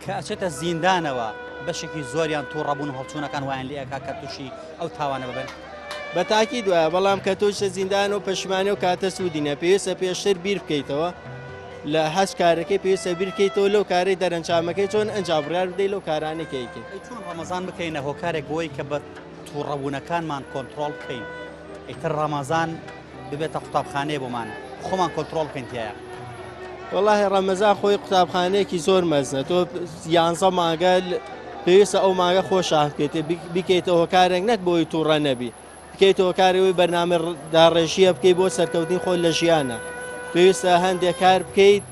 S1: کە ئەچێتە زیندانەوە بەشێکی زۆریان تووڕەبوون و هەڵچوونەکان وایان لێ ئەکا کە تووشی ئەو تاوانە ببن.
S20: بە تاکید وایە بەڵام کە تۆشتە زیندان و پەشیمانی و کاتە سوودینە پێویستە پێشتر بیر بکەیتەوە لە هەست کارەکەی پێویستە بیر بکەیتەوە لەو کارەی دەرەنجامەکەی چۆن ئەنجابڕیار بدەیت لەو کارانێکیکە.
S1: چۆن ڕەمەزان بکەینە هۆکارێک بۆی کە بە تووڕەبوونەکانمان کۆنتترۆڵ بکەین ئیتر ڕەمەزان ببێتە قوتابخانەیە بۆمان خۆمان کۆنتترۆڵ بکەین تایە.
S20: وەڵاهی ڕەمەزان خۆی قوتابخانەیەکی زۆر مەزنە تۆ 11 مانگە پێویستە ئەو مانگە خۆشان بکەیت بکەیتەوە هۆکارێک نەک بۆی تووڕە نەبی بکەیتەوە کارەوەی بەرنامە داڕێژیە بکەیت بۆ سەرکەوتنی خۆی لە ژیانە پێویستە هەندێک کار بکەیت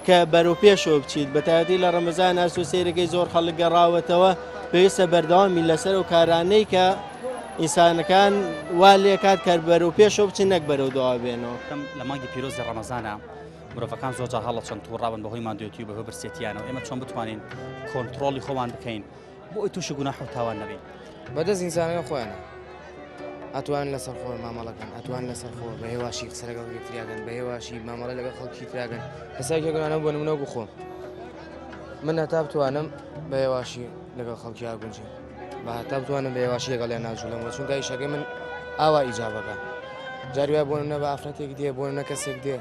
S20: کە بەرەو پێشەوە بچیت بە تایبەتی لە ڕەمەزان ئاسو سەیرەکەی زۆر خەڵک گەڕاوەتەوە پێویستە بەردەوامی لەسەر و کارانەی کە ئینسانەکان وا لێکات کە بەرەو پێشەوە بچین نەک بەرەو دەوا بێنەوە.
S1: لە مانگی پیرۆزی ڕەمەزانە مرۆڤەکان زۆرجار هەڵەچەند تووڕابن بەهۆی ماندوێتی و بەهۆی برسێتیانەوە ئێمە چۆن بتوانین کۆنتترۆلی خۆمان بکەین بۆ ئەوی تووشی گوناح و تاوان نەبین.
S21: بەدەست ئینسانەکە خۆیانە ئەتوان لەسەر خۆ مامەڵەکەن ئەتوان لەسەر خۆ بە هێواشی قسە لەگەڵ یەکتریاگەن بە هێواشی مامەڵە لەگەڵ خەڵکی تراگەن کەسایەکی گەرانە بۆ نمونە بخۆم من هەتا بتوانم بە هێواشی لەگەڵ خەڵکی ئاگونجی بە هەتا بتوانم بە هێواشی لەگەڵیان ناجوولەمەوە چونکە ئیشەکەی من ئاوا ئیجابەکە جاری وایە بۆ نمونە بە ئافرەتێک دێ بۆ نمونە کەسێک دێ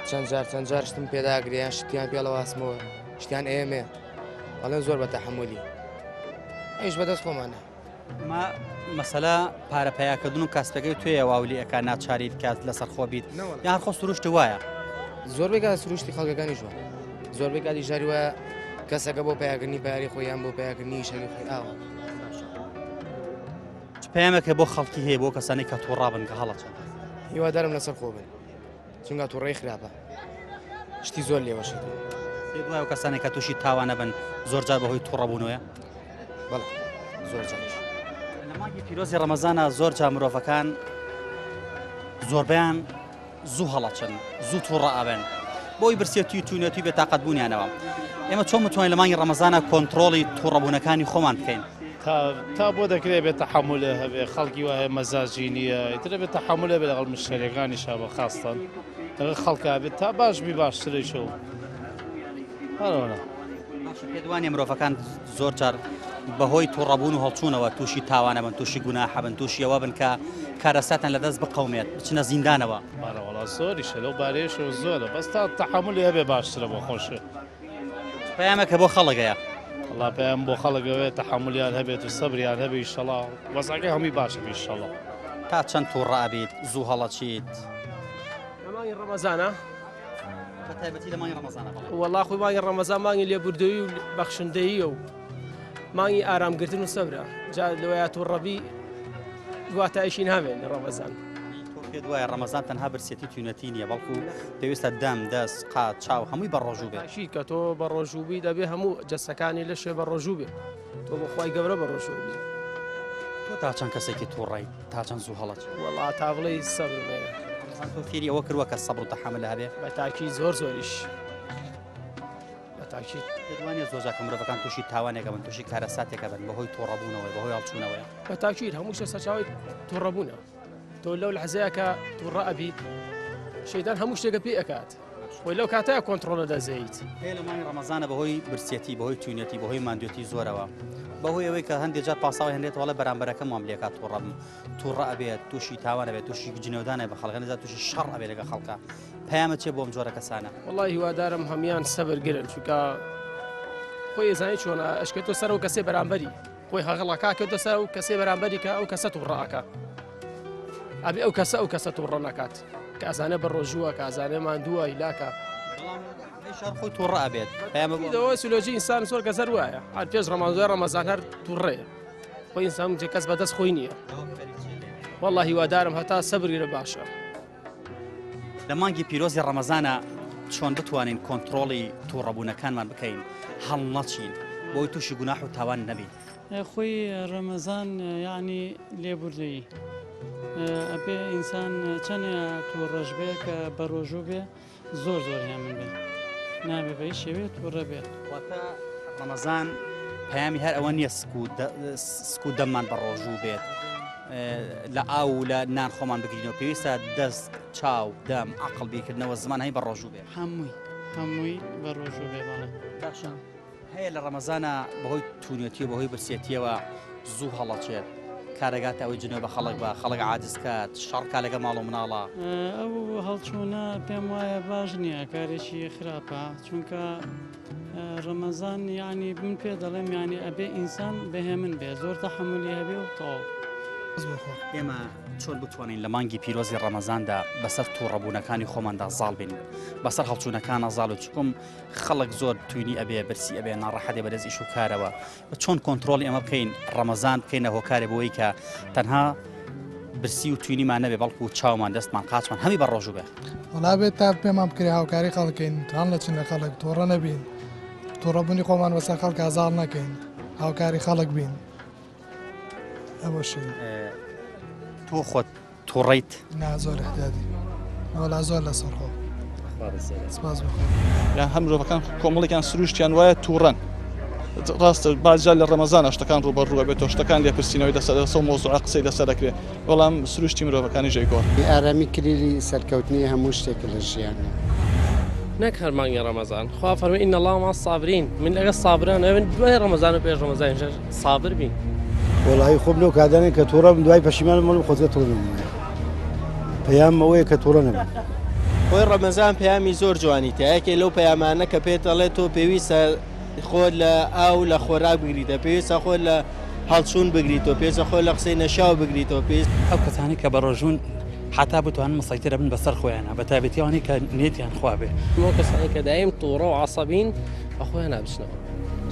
S21: چەند جار شتم پێداگریان شتیان پێڵەوە ئاسمەوە شتیان ئێمێ بەڵێن زۆر بە تەحملی ئەیش بەدەست خۆمانە
S1: ما مەسەلا پارەپیاکردن و کاسپەکەی توێ واولی ئەکا ناچاریت کات لەسەر خۆ بیت یان خۆ سروشتی وایە
S21: زۆربەی کات سروشتی خەڵکەکانی ژوە زۆربەی کاتی ژاری وایە کەسەکە بۆ پیاکردنی پاری خۆیان بۆ پیاکردنی شەوی خۆی ئاوە
S1: پەیامێکە بۆ خەڵکی هەیە بۆ کەسانی کە تووڕابن کە هەڵەچە
S21: هیوادارم لەسەر خۆ بن چونکە تووڕێی خراپە شتی زۆر لێوەشێت
S1: دوای کەسانی کە تووشی تاوانە بن زۆرجار بەهۆی تووڕەبوونەوەیە
S21: بەڵێ زۆر جاریش
S1: لە مانگی پیرۆزی ڕەمەزانە زۆرجار مرۆڤەکان زۆربیان زوو هەڵەچن زوو تووڕە ئەبن بۆی برسێتی توونەتی بێتاقەت بوونیانەوە ئێمە چۆن متوانین لە مانگی ڕەمەزانە کۆنتترۆڵی تووڕەبوونەکانی خۆمان بکەین
S22: تا بۆ دەکرێت بێت تەحملە هەبێ خەڵکی وایە مەزاجی نییە ئیترە بێت تەحملە بێت لەگەڵ مشتریەکانیشا بە خاستن لەگەڵ خەڵکا بێت تا باشبی باشترێکەوە هەرۆنە
S1: پێدوانی مرۆڤەکان زۆرجار بەهۆی تووڕەبوون و هەڵچوونەوە تووشی تاوانە بن تووشی گوناحە بن تووشیەوە بن کە کارەساتان لەدەست بقەومێت بچنە زیندانەوە
S22: بەڵە زۆریشە لەو بارێشەوە زۆرە بەس تا تەحملی هەبێ باشترە بۆ خۆشە
S1: پەیامێکە بۆ خەڵکەیە
S22: الله پێیان بۆ خەڵکەوێت تەحملیان هەبێت و سەبریان هەبێ ئیشەڵا وەزەکەی هەمووی باشە ئیشەڵا
S1: تا چەند تووڕە ئەبیت زوو هەڵەچیت
S9: لە مانگی ڕەمەزانە
S1: بەتایبەتی لە مانگی ڕەمەزانە
S9: وەڵا خۆی مانگی ڕەمەزان مانگی لێبوردەوی و بەخشندەییە و مانگی ئارامگرتن و سەبرە جا لەوەیە تووڕەبی دواتایشی نامێن لە ڕەمەزان
S1: پێ دوایە ڕەمەزان تەنها برسێتی توونەتی نییە بەڵکو پێویستە دەم دەست قات چاو هەمووی بە ڕۆژوو بێت
S9: شی کە تۆ بە ڕۆژووبی دەبێ هەموو جەستەکانی لە شوێ بە ڕۆژوو بێ تۆ بەخوای گەورە بە ڕۆژووبی
S1: تۆ تا چەند کەسێکی تووڕی تا چەند زوو هەڵەچ
S9: وەڵا تا بڵێ سەبر بێ
S1: تۆ فێری ئەوە کردووە کە سەبر و تەحمل هەبێ
S9: بە تاکی زۆریش تاکی
S1: دەوانێت زۆر کە مرۆڤەکان تووشی تاوانێکە بن تووشی کارەساتێکە بن بەهۆی تووڕەبوونەوەی بەهۆی هەڵچوونەوەی
S9: بە تاکیر هەموو شتە سەرچاوی تووڕەبوونە تۆ لەو لەحزەیە کە تووڕە ئەبی شەیدان هەموو شتێکە پێ ئەکات وی لەو کاتەیە کۆنتترۆلە دەزەیت
S1: هەیە لە مانگی ڕەمەزانە بەهۆی برسێتی بەهۆی توونەتی بەهۆی ماندوێتی زۆرەوە بەهۆی ئەوەی کە هەندێک جار پاساوی هەندێت وڵە بەرامبەرەکەم وام لێکات تووڕە ئەبێت تووشی تاوانە بێت تووشی جنێودانە بە خەڵکانەدا تووشی شەڕ ئەبێت لەگە خەڵکە پەیامە چێ بۆم جۆرە کەسانە
S9: وڵی هیوادارم هەمیان سەبرگرن چونکە خۆی ێزانی چۆنە ئەشکێتۆ سەر و کەسێ بەرامبەری خۆی هەغڵەکە کردو سەر و کەسێ بەرامبەری کە ئەو کەسە تووڕەکە ئەبێ ئەو کەسە تووڕە نەکات کە ئازانە بە ڕۆژووە کە ئازانێ ماندووە هیلاکە
S1: خۆی تووڕە ئەبێت
S9: پەیامەوە سولۆژی ئینسان زۆر گەزەر وایە هەر پێش ڕەمەزان ڕەمەزان هەر تووڕەیە خۆی ئینسان جێ کەس بەدەست خۆی نییە وەڵڵا هیوادارم هەتا سەبرگرە باشە
S1: لە مانگی پیرۆزی ڕەمەزانە چۆن بتوانین کۆنتترۆڵی تووڕەبوونەکانمان بکەین هەڵ نەچین بۆی تووشی گوناح و تاوان نەبین
S23: خۆی ڕەمەزان یعنی لێبوردەیی ئەبێ ئینسان چەندە تووڕەش بێ کە بە ڕۆژوو بێ زۆر هێ من بێ نابێ بەی شێوێت تووڕە بێت
S1: ڕەمەزان پەیامی هەر ئەوە نییە سکو دەممان بە ڕۆژوو بێت لە ئاو لە نان خۆمان بگرینەوە پێویستە دەست چاو دەم عقل بیرکردنەوە زمان هەی بە ڕۆژوو بێت
S23: هەمووی بە ڕۆژوو بێ بەڵێ
S1: باشە هەیە لە ڕەمەزانە بەهۆی توونەتی و بەهۆی برسێتیەوە زوو هەڵەچێت کارەگات ئەوەی جنەوە بە خەڵک بە خەڵک عادزکات شەڕکا لەگە ماڵ و مناڵە
S23: ئەو هەڵچوونە پێم وایە باش نییە کارێکی خراپە چونکە ڕەمەزان یعنی من پێ دەڵێم یعنی ئەبێ ئینسان بەهێمن بێ زۆر تەحملی هەبێ و تەواو
S1: ئێمە چۆن بتوانین لە مانگی پیرۆزی ڕەمەزاندا بەسەر تووڕەبوونەکانی خۆماندا زاڵ بین بەسەر هەڵچوونەکانە زاڵ و چکم خەڵک زۆر توینی ئەبێ برسی ئەبێ ناڕەحەتێ بەدەست ئیش و کارەوە چۆن کۆنتترۆلی ئەمە بکەین ڕەمەزان بکەینە هۆکارێ بۆی کە تەنها برسی و توینیمان نەبێ بەڵکو و چاومان دەستمان قاچمان هەمی بە ڕۆژوو بێ
S24: وڵا بێت تا پێمان بکرێ هاوکاری خەڵکەین تان لە چنە خەڵک تۆڕە نەبین تووڕەبوونی خۆمان بەسەر خەڵک ئازاڵ نەکەین هاوکاری خەڵک بین ئەوە شێ
S1: تۆ خۆت تووڕیت
S24: زۆر احتیاطی وەڵا زۆر لەسەر خۆ
S5: یا هەم مرۆڤەکان کۆمەڵێکیان سروشتیان وایە تووڕەن ڕاستە باجار لە ڕەمەزانە شتەکان ڕوبەڕوە بێتەوە شتەکان لێپرسینەوەی دەسەر مۆزوع قسەی لەسەر دەکرێت بەڵام سروشتی مرۆڤەکانی ژێگۆڕ
S2: ئارامی کلیلی سەرکەوتنی هەموو شتێک لە ژیانە
S9: نەک هەرمانگی ڕەمەزان خوا فەرمووی ئین الله مع الصابرین من لەگە سابران ئەوێن دوای ڕەمەزان و پێش ڕەمەزان سابر بین
S15: وڵی خۆم لەو کادانێک کە تووڕەم دوای پەشیمانم مەڵم خۆزگە تۆڵم پەیام ئەوەیە کە تووڕە نەبم
S20: خۆی ڕەمەزان پەیامی زۆر جوانی تایەکێ لەو پەیامانە کە پێت دەڵێت تۆ پێویستە خۆت لە ئاو لە خۆراک بگریتە پێویستە خۆت لە هەڵچوون بگریتەوە پێویستە خۆت لە قسەی نەشاو بگریتەوە پێویست
S10: ئەو کەسانی کە بە ڕۆژوون حتا بتوانن مسەیترە بن بەسەر خۆیانە بە تایبەتیەوەی کە نێتیان خوا بێ
S9: ئەو کەسانی کە دایم تووڕە و عەسەبین بە خۆیان نابچنەوە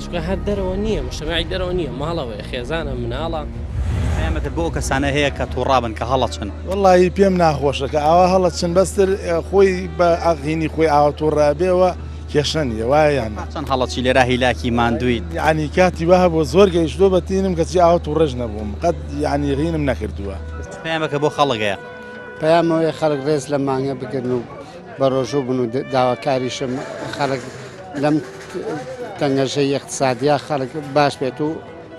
S9: چونکە هەر دەرەوە نییە مجتەمەعی دەرەوە نییە ماڵەوەی خێزانە مناڵە
S1: پەیامەکەت بۆ کەسانە هەیە کە تووڕابن کە هەڵەچن
S3: وڵی پێم ناخۆشە کە ئاوا هەڵەچن بەستر خۆی بە ئاغینی خۆی ئاوا تووڕابێەوە کێشە نیە وایە
S1: چەند هەڵەچی لێرا هیلاکی ماندوویت
S3: ینی کاتی وە بۆ زۆر گەیشتۆ بەتینم کەچی ئاوا تووڕێژ نەبووم قەت ینی غینم نەکردووە
S1: پەیامەکە بۆ خەڵکەیە
S2: پەیامەوەی خەڵک ڕێز لە مانگە بگرن و بە ڕۆژوو بن و داواکاریشم خەڵک لەم تەنگەژەی اقتصادیا خەڵک باش بێت و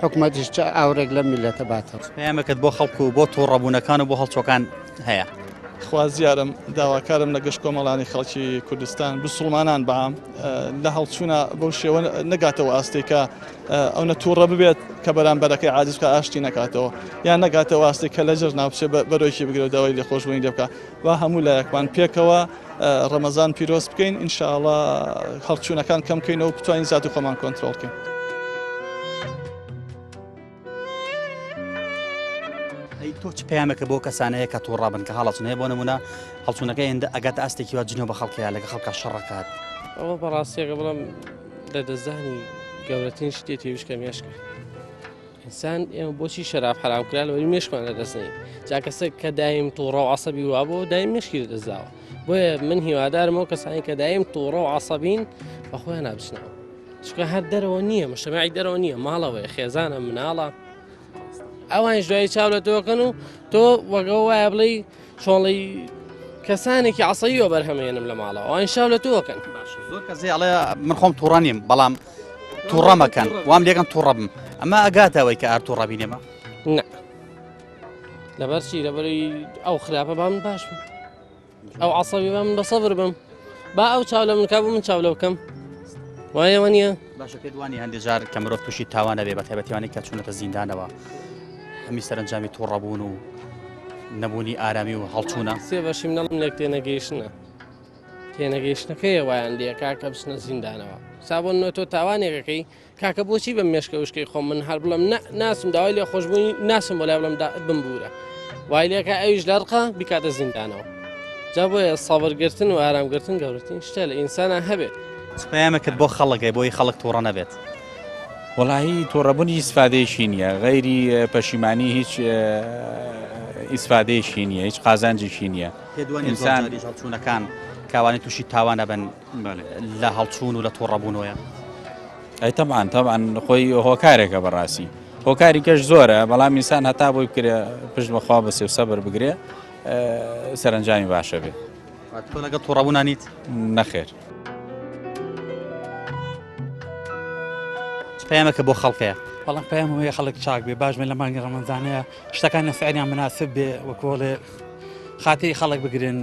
S2: حکوومەتیش ئاورێک لە میلەتە باتەوە
S1: پەیامەکەت بۆ خەڵکو و بۆ تووڕەبوونەکان و بۆ هەڵچۆکان هەیە
S5: خوازیارم داواکارم لە گەشت کۆمەڵانی خەڵکی کوردستان بسڵمانان بەعام لە هەڵچوونە بەو شێوە نەگاتەوە ئاستێکە ئەو نەتووڕە ببێت کە بەرامبەرەکەی عاجز بکە ئاشتی نەکاتەوە یان نەگاتەوە ئاستێک کە لەجر ناوچێ بەرۆیکی بگرێت داوای لێخۆشبوونی لێ بکە وا هەموو لایەکمان پێکەوە ڕەمەزان پیرۆز بکەین ئینشاءڵڵا هەڵچوونەکان کەمکەینەوە بتوانین زیاتر خۆمان کۆنتڕۆڵ بکەین.
S1: تۆ چ پەیامێکە بۆ کەسانەیە کە تووڕابن کە هەڵەچن هەیە بۆ نمونە هەڵچوونەکەی هێندە ئەگات ئاستێکی وا جنێو بە خەڵکیە لەگە خەڵکە شەڕەکات
S9: ئەوە بەڕاستیەکە بڵام لە دەستدانی گەورەترین شتێتی وشکە مێشکە ئینسان ئێمە بۆچی شەراب حرام کرا لەوەی مێشکمان لە دەستنی جا کەسێک کە دایم تووڕە و عەسەبی وا بۆ دایم مێشکی لە دەستداوە بۆیە من هیوادارم ئەو کەسانی کە دایم تووڕە و عەسەبین بە خۆیان نابچنەوە چونکە هەر دەرەوە نییە مجتەمەعی دەرەوە نییە ماڵەوەی خێزانە مناڵە ئەوانش دوای چاو لە تۆکەن و تۆ وەگە وایە بڵێ چۆڵی کەسانێکی عەسەبیوە بەرهەمێنم لە ماڵەوە ئەوان شاو لە تۆکەن
S1: زۆر کەسێ ئەڵێ من خۆم تووڕە نیم بەڵام تووڕەمەکەن وام لێکن تووڕە بم ئەمە ئەگاتەوەی کە ئار تووڕە بینێمە
S9: نە لەبەرچی لەبەری ئەو خراپە با من باش بم ئەو عەسەبی با من بەسەبر بم با ئەو چاو لە من کا بوو من چاو لە بکەم وایەوە نییە
S1: باشە پێ دوانی هەندێک جار کە مرۆڤ تووشی تاوانە بێ بە تایبەتیوانی کە چوونەتە زیندانەوە هەمی سەرنجامی تووڕەبوون و نەبوونی ئارامی و هەڵچوونە
S9: سێ بەشی منەڵم لێک تێنەگەیشتنە تێنەگەیشتنەکەیە وایان دیە کاکە بچنە زیندانەوە سابۆن تۆ تاوانێکەکەی کاکە بۆچی بەم مێشکە وشکەی خۆم من هەر بڵم ناسم داوای لێ خۆشببوونی ناسم بۆ لای بڵم بمبورە وای لێکە ئەویش لە ڕقا بیکاتە زیندانەوە جا بۆیە سەبرگرتن و ئارامگرتن گەورەترین شتە لە ئینسانە هەبێت
S1: پەیامێکت بۆ خەڵکەی بۆی خەڵک تووڕە نەبێت
S8: وڵایی تووڕەبوونی ئیسفادەیەشی نییە غەیری پەشیمانی هیچ ئیسفادەیەشی نییە هیچ قازانجێکی نییە
S1: ئینسان هەڵچوونەکان کاوانی تووشی تاوانە بن لە هەڵچوون و لە تووڕەبوونەوەیە
S8: ئەی تەمان خۆی هۆکارێکە بەڕاستی هۆکاری کەش زۆرە بەڵام ئینسان هەتا بۆی بکرێ پشت بەخوا بەسێ و سەبر بگرێ سەرنجامی باشە بێ
S1: تۆ لەگەڵ تووڕەبوونانیت
S8: نەخێر
S1: پەیامێکە بۆ خەڵکەیە
S10: بەڵام پەیامەوەی خەڵک چاک بێ باشمە لە مانگی ڕەمەزانەیە شتەکان نەفعیان مناسب بێ وەکۆڵێ خاتری خەڵک بگرن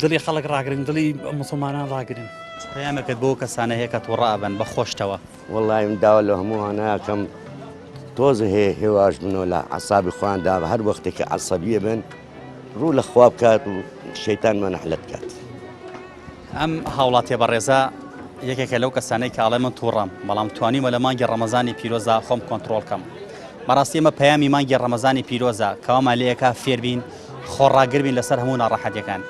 S10: دڵی خەڵک ڕاگرن دڵی موسڵمانان ڕاگرن
S1: پەیامێکت بۆ کەسانە هەیە کە تووڕابن بە خۆشتەوە
S12: وەڵی من داوا لە هەمووانەکەم تۆزە هەیە هێواش بنەوە لە عەسابی خۆیاندا هەر وەختێککە عەسەبیە بن ڕوو لە خوا بکات و شەیتانمان نەحلەت بکات
S1: ئەم هاوڵاتیە بەڕێزە یەکێکە لەو کەسانەی کە ئاڵێ من تووڕەم بەڵام توانیمە لە مانگی ڕەمەزانی پیرۆزە خۆم کۆنتڕۆڵکەم بەڕاستی ئێمە پەیامی مانگی ڕەمەزانی پیرۆزە کەوامان لەیەکە فێربین خۆڕاگربین لەسەر هەموو ناڕەحەتیەکان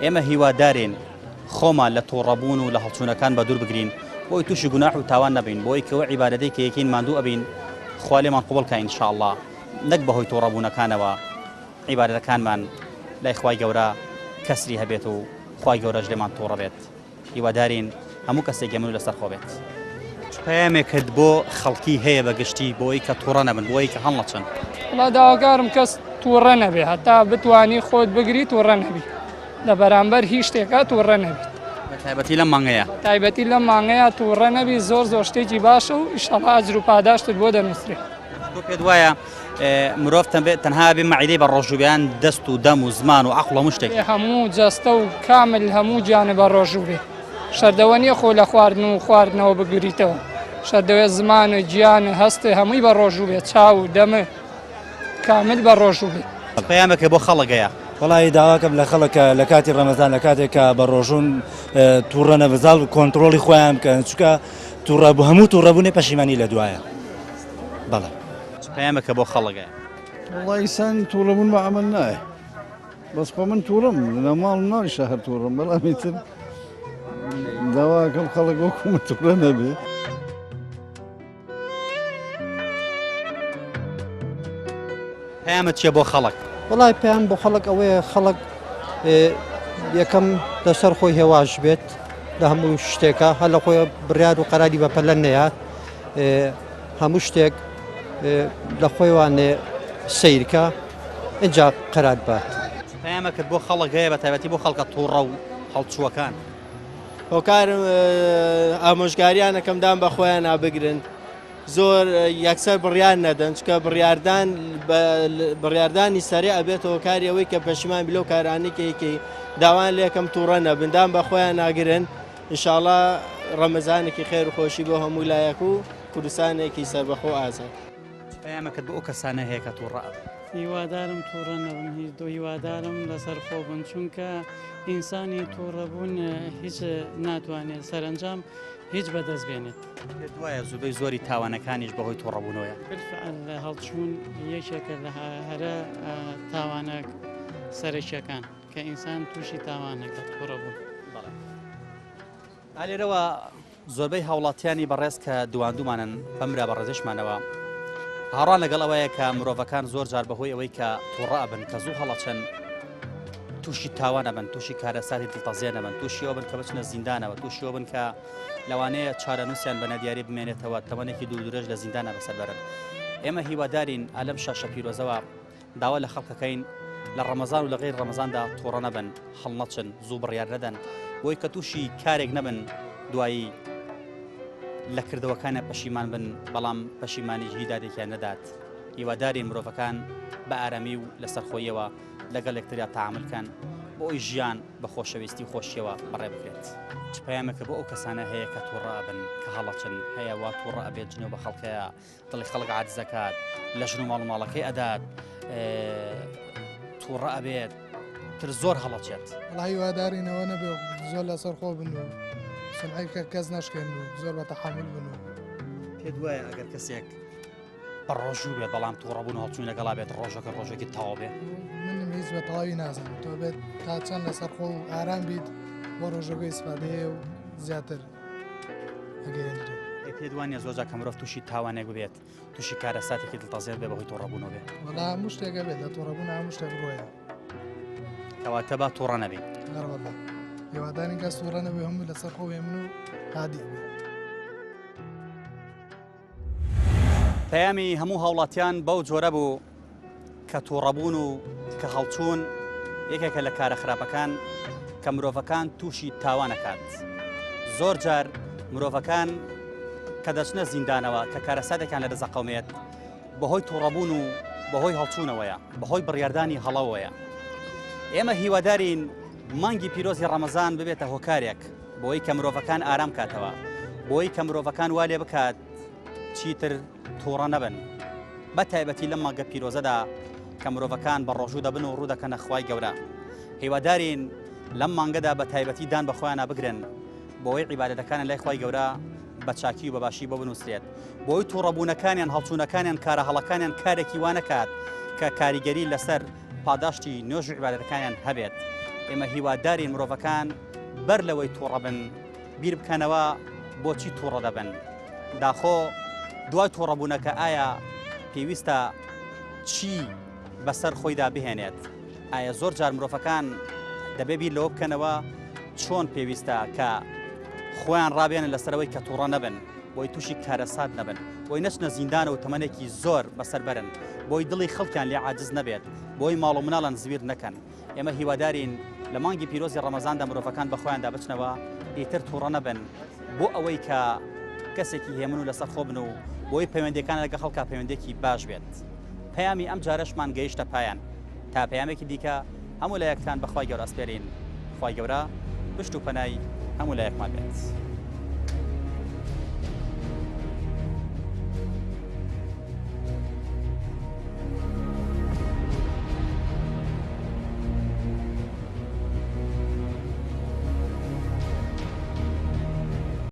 S1: ئێمە هیوادارین خۆمان لە تووڕەبوون و لە هەڵچوونەکان بە دوور بگرین بۆی تووشی گوناح و تاوان نەبین بۆی کەوە عیبادەتەی کە یەکین ماندوو ئەبین خوا لێمان قوبڵ کە ئینشاءڵڵا نەک بەهۆی تووڕەبوونەکانەوە عیبادەتەکانمان لای خوای گەورە کەسری هەبێت و خوای گەورەش لێمان تووڕە بێت هیوادارین هەموو کەسێک گەمن و لەسەر خۆ بێت پەیامێکت بۆ خەڵکی هەیە بەگشتی بۆی کە تووڕە نەبن بۆی کە هەڵنەچن
S16: وڵا داواکارم کەس تووڕە نەبێ هەتا بتوانی خۆت بگری تووڕە نەبی لە بەرامبەر هیچ شتێکە تووڕە نەبیت
S1: بەتایبەتی لەم مانگەیە
S16: تایبەتی لەم مانگەیە تووڕە نەبی زۆر شتێکی باشە و ئیشەڵا ئەجر و پاداشتت بۆ دەنووسێت.
S1: بۆ پێت وایە مرۆڤ تەنها بێ مەعیدەی بە ڕۆژوبیان دەست و دەم و زمان و عەقڵ هەموو شتێک
S16: هەموو جەستە و کامل هەموو گیانە بە ڕۆژوو بێ. شەردەوە نییە خۆ لە خواردن و خواردنەوە بگریتەوە. شەردەوێت زمانە گیانە هەستێ هەمووی بە ڕۆژوو بێت چاو و دەمە کامل بە ڕۆژوو بێت.
S1: پەیامێکە بۆ خەڵکەیە
S17: وڵی داواکەم لە خەڵکە لە کاتی ڕەمەزان لە کاتێکە بە ڕۆژون تووڕە نەڤزاڵ و کۆنتترۆلی خۆیان بکەن چکە هەموو تووڕەبوونی پەشیمانی لە دوایە. بەڵێ
S1: پەیامێکە بۆ خەڵکەیە
S4: وڵی سان تووڕەبوون بە ئەمە نایە بەس خۆ من تووڕم لە ماڵ ناڵی شەهر تووڕم بەڵامی تر داواکەم خەڵک وەکومە تووڕە نەبێ.
S1: پەیامت چیە بۆ خەڵک؟
S18: وڵای پێیان بۆ خەڵک ئەوەیە خەڵک یەکەم لەسەر خۆی هێواش بێت لە هەموو شتێکە هەر لە خۆی بڕیار و قەراری بەپەلە نەیە هەموو شتێک لە خۆیوانێ سیرکە اینجا قەرار بات.
S1: پەیامەکەت بۆ خەڵک هەیە بە تایبەتی بۆ خەڵکە تووڕە و هەڵچووەکان
S20: هۆکارم ئامۆژگاریانەکەمدان بە خۆیان نابگرن زۆر یەکسەر بڕیار نەدەن چکە بڕیاردانی سەرێ ئەبێت هۆکاری ئەوەی کە پەشیمان بلۆ کارانێکێکی داوان لێکم تووڕە نەبندان بە خۆیان ناگرن ئینشاڵڵا ڕەمەزانێکی خێر و خۆشی بۆ هەموو لایەک و کوردستانێکی سەربەخۆ ئازاد.
S1: پەیامەکەت بۆ ئەو کەسانە هەیە کە تووڕە
S23: هیوادارم تووڕە نەبن هیچ دۆ هیوادارم لەسەر خۆ بن چونکە ئینسانی تووڕەبوون هیچ ناتوانێت سەرنجام هیچ بەدەست بێنێت.
S1: دوایە زوبەی زۆری تاوانەکانیش بەهۆی تووڕەبوونەوەیە.
S23: لە هەڵچوون یەکێکە لە هەرە تاوانە سەرەکیەکان کە ئینسان تووشی تاوانەکە تووڕەبوون.
S1: ئالێرەوە زۆربەی هاوڵاتیانی بەڕێز کە دواندومانن بەمرا بەڕێزشمانەوە هاڕان لەگەڵ ئەوەیە کە مرۆڤەکان زۆر جار بەهۆی ئەوەی کە تووڕە ئەبن کە زوو هەڵەچەن تووشی تاوان ئەبن تووشی کارەساتی دڵتەزیێن ئەبن تووشی ئەو بن کە بچنە زیندانەوە تووشی ئەو بن کە لەوانەیە چارەنووسیان بە نەدیاری بمێنێتەوە تەمەنێکی دوو درێژ لە زیندانە بەسەربەرن. ئێمە هیوادارین ئالەم شاشە پیرۆزەوە داوا لە خەڵکەکەین لە ڕەمەزان و لە غەیر ڕەمەزاندا تووڕە نەبن هەڵ نەچن زوو بڕیار نەدەن بۆی کە تووشی کارێک نەبن دوایی لە کردەوەکانە پەشیمان بن بەڵام پەشیمانیش هیدادێکیان نەدات. هیوادارین مرۆڤەکان بە ئارامی و لەسەرخۆیەوە لەگەڵ یەکتریا تەعاملکان بۆ ئەوی ژیان بە خۆشەویستی خۆشیەوە بەڕێ بکرێت. پەیامێکە بۆ ئەو کەسانە هەیە کە تووڕە ئەبن کە هەڵەچن هەیە وا تووڕە ئەبێت جنێو بە خەڵکەیە دڵی خەڵک عاجز دەکات لە ژن و ماڵ و ماڵەکەی ئەدات تووڕە ئەبێت تر زۆر هەڵەچێت.
S24: وڵای هیوادارینەوە نەبێ زۆر لەسەر خۆ بن و سمعی کەس نەشکێن و زۆر بە تەحامل بن و
S1: پێت وایە ئەگەر کەسێک بە ڕۆژوو بێت بەڵام تووڕەبوون هەڵچووی لەگەڵا بێت ڕۆژێکی تەواو بێت
S24: منم هیچ بە تەواوی نازانم تۆ بێت تا چەند لەسەر خۆ و ئارام بیت بۆ ڕۆژەکەی ئیسفادەیە و زیاتر ئەگەیەندرێت.
S1: پێت وانە زۆرجار کە مرۆڤ تووشی تاوانێک بێت تووشی کارەساتێکی دڵتەزیێت بێ بەهۆی تووڕەبوونەوە بێت.
S24: وەڵا هەموو شتێکە بێت لە تووڕەبوون هەموو شتێک ڕۆیە
S1: کەواتە با تووڕە نەبێت.
S24: هەروەڵا هیوادارین کەس تووڕە نەبێ هەموو لەسەر خۆ بێمن و هادی بێت.
S1: پەیامی هەموو هاوڵاتیان بەو جۆرە بوو کە تووڕەبوون و کە هەڵچوون یەکێکە لە کارە خراپەکان کە مرۆڤەکان تووشی تاوانەکات. زۆر جار مرۆڤەکان کە دەچنە زیندانەوە کە کارەساتێکیان لە دەزەقەومێت بەهۆی تووڕەبوون و بەهۆی هەڵچوونەوەیە بەهۆی بڕیاردانی هەڵەوەیە. ئێمە هیوادارین مانگی پیرۆزی ڕەمەزان ببێتە هۆکارێک بۆی کە مرۆڤەکان ئارام کاتەوە بۆی کە مرۆڤەکان وا لێ بکات چیتر تووڕە نەبن بە تایبەتی لەم مانگە پیرۆزەدا کە مرۆڤەکان بە ڕۆژوو دەبن و ڕوو دەکەنە خوای گەورە. هیوادارین لەم مانگەدا بە تایبەتی دان بە خۆیان بگرن بۆی عیبادەتەکانیان لای خوای گەورە بە چاکی و بەباشی بۆ بنووسرێت بۆی تووڕەبوونەکانیان هەڵچوونەکانیان کارە هەڵەکانیان کارێکی وانەکات کە کاریگەری لەسەر پاداشتی نوێژ و عیبادەتەکانیان هەبێت. ئێمە هیوادارین مرۆڤەکان بەر لەوەی تووڕە بن بیر بکەنەوە بۆچی تووڕە دەبن داخۆ دوای تووڕەبوونەکە ئایا پێویستە چی بەسەر خۆیدا بهێنێت. ئایا زۆر جار مرۆڤەکان دەبێ بیر لەوە بکەنەوە چۆن پێویستە کە خۆیان ڕابێنن لەسەرەوەی کە تووڕە نەبن بۆی تووشی کارەسات نەبن بۆی نەچنە زیندانە و تەمەنێکی زۆر بەسەر بەرن بۆی دڵی خەڵکیان لێ عاجز نەبێت بۆی ماڵ و مناڵان زویر نەکەن. ئێمە هیوادارین لە مانگی پیرۆزی ڕەمەزاندا مرۆڤەکان بە خۆیاندا بچنەوە ئیتر تووڕە نەبن بۆ ئەوەی کە کەسێکی هێمن و لەسەر خۆ بن و بۆی پەیوەندەکان لەگە خەڵکا پەیوەندێکی باش بێت. پەیامی ئەم جارەشمان گەیشتە پایان تا پەیامێکی دیکە هەموو لایەکتان بەخوای گەورە ئەسپێرین. خوای گەورە پشت و پەنای هەموو لایەکمان بێت.